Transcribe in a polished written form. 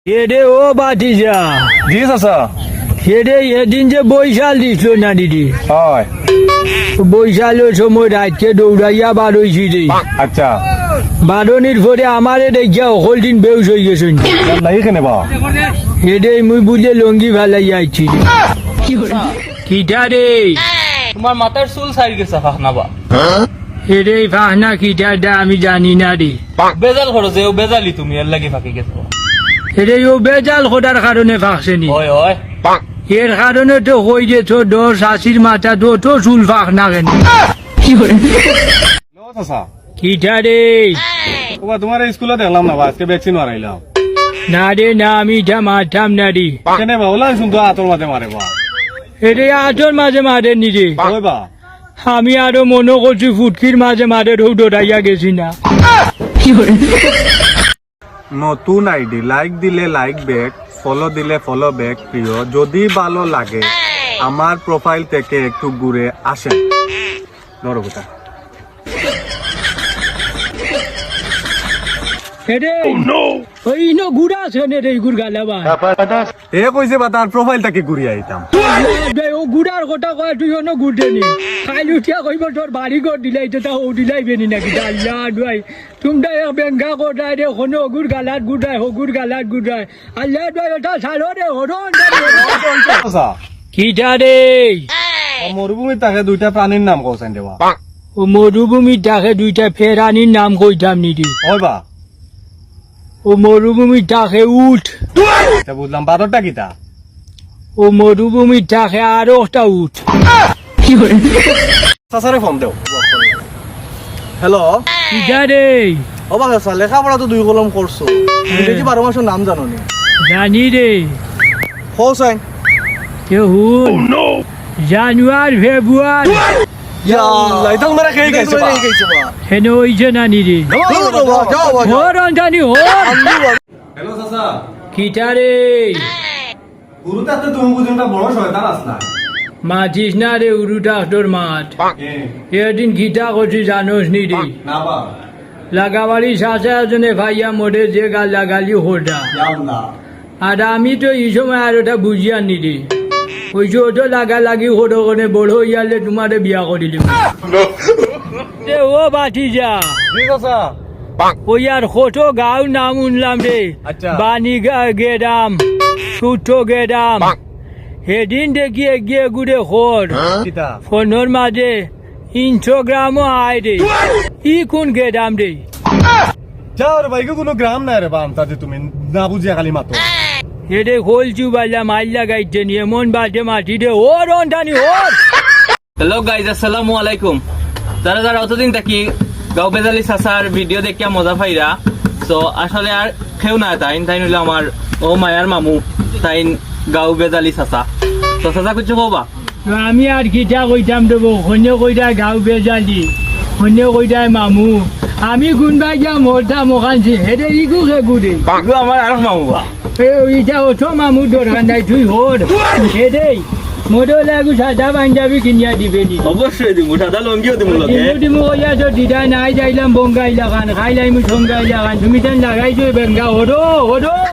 এরে ও বাতিজা জি চাচা এরে এদিন যে বৈশাল দিছিল না দিদি হয় বৈশালের সময় রাতকে দৌড়াইয়া বারোইছি রে আচ্ছা বারোনির পরে আমারে দেখিয়া অকল দিন বেউস হয়ে গেছেন নাই কেনে বা এরে মুই বুঝে লঙ্গি ভালাইয়া আইছি কিটা রে তোমার মাথার চুল সারি গেছে ফাহনাবা এরে ফাহনা কিটাটা আমি জানি না রে বেজাল করো যে ও বেজালি তুমি এর লাগি ফাঁকি গেছো এরে ও বেজাল খোদার কারণে ফাঁকছে নি হয় হয় এর কারণে তো হই যে তো দশ আশির মাথা তো চুল ফাঁক না কেন নো চাচা কিটা রে ওবা তোমার স্কুলে দেখলাম না বা আজকে ভ্যাকসিন মারাইলাম না রে না আমি এটা মারতাম না রে কেনে বা ওলা শুনতো আতর মাঝে মারে বা এরে আটর মাঝে মারে নি রে ওই বা আমি আরো মনে করছি ফুটকির মাঝে মারে দৌড়াইয়া গেছি না নতুন আইডি লাইক দিলে লাইক ব্যাক ফলো দিলে ফলো ব্যাক প্রিয় যদি ভালো লাগে আমার প্রোফাইল থেকে একটু ঘুরে আসেন নরকটা এরে ওই নো গুড়া আছে নে রে গুড় গালাবা এ কইছে বা তার প্রোফাইলটাকে ঘুরিয়ে আইতাম ও গুড়ার কথা কয় তুই অন্য গুড় দেনি খাইল উঠিয়া কইব তোর বাড়ি ঘর দিলাই তো তা ও দিলাই বেনি নাকি আল্লাহ দুয়াই তোমরা এক বেঙ্গা কোটায় রে কোনো গুড় গালাত গুড়ায় হো গুড় গালাত গুড়ায় আল্লাহ দুয়াই ওটা ছাড়ো রে হরণ চাচা কিটা রে মরুভূমির তাকে দুইটা প্রাণীর নাম কৌছেন দেবা ও মরুভূমির ডাকে দুইটা ফেরানির নাম কইতাম নিদি ওই বা ও মরুভূমির ডাকে উঠ এটা বুঝলাম বাদরটা কিতা ও মরুভূমির ডাকে আরো একটা উঠ চাচারে ফোন দেও হ্যালো কিটা রে ও বা চাচা লেখাপড়া তো দুই কলম করছো দেখি 12 মাসের নাম জানো নি জানি রে হোসাইন কেহুন জানুয়ার ফেব্রুয়ারি লাইতাম মারা খেয়ে গেছে বা হেন ওইছে নানি রে হরণ জানি হর হ্যালো চাচা কিটা রে গুরুতাতে তুমি বুঝুন না বড় শয়তান আসলা মাতিস না রে উরু ডাক্তার মাঠ এদিন গীতা করছি জানোস নি রে না বা লাগাবাড়ি শাসা একজনে ভাইয়া মোড়ে যে গালাগালি হোটা আর আমি তো এই সময় আর ওটা বুঝিয়া নি রে ওই যে ওটা লাগালাগি হতো কোনে বড় হইয়ালে তোমারে বিয়া করিলি ও বাটি যা জি চাচা ওই আর কত গাঁও নাম উনলাম রে আচ্ছা। বানি গেরাম সুট গেরাম সেদিন দেখি গিয়ে ঘুরে খোর কিতা ফোনের মাঝে ইনস্টাগ্রামও আয় রে ই কোন গেরাম রে যাও রে ভাইকে কোনো গ্রাম নাই রে বাম তাতে তুমি না বুঝিয়া খালি মাতো এরে খোল চুবাইলা মাইলা গাইতে নিয়ে এমন বাজে মাটি রে ওর অন্টানি ওর হ্যালো গাইজ আসসালামু আলাইকুম যারা যারা অতদিন থাকি গাঁও বেজালি চাচার ভিডিও দেখিয়া মজা পাইরা তো আসলে আর কেউ না তাইন হইলো আমার ও মায়ার মামু তাইন গাঁও বেজালি চাচা তো চাচা কিছু কবা আমি আর কিটা কইতাম দেবো শূন্য কইতাই গাঁও বেজালি শূন্য কইতাই মামু আমি কোনবাই যা মরতাম ওখানছি হেরে ইগু খেগুড়ি এগুলো আমার আর মামু বা ইটা ওঠো মামু দরকার নাই তুই হর হেরে মোটর লাগু সাদা পাঞ্জাবি কিনিয়া দিবে নি অবশ্যই দিমু সাদা লঙ্গিও দিমু লগে দিমু কইয়া তো দিদা নাই যাইলাম বঙ্গাইলা খান খাইলাই মু সঙ্গাইলা খান তুমি তেন লাগাইছো বেঙ্গা হরো হরো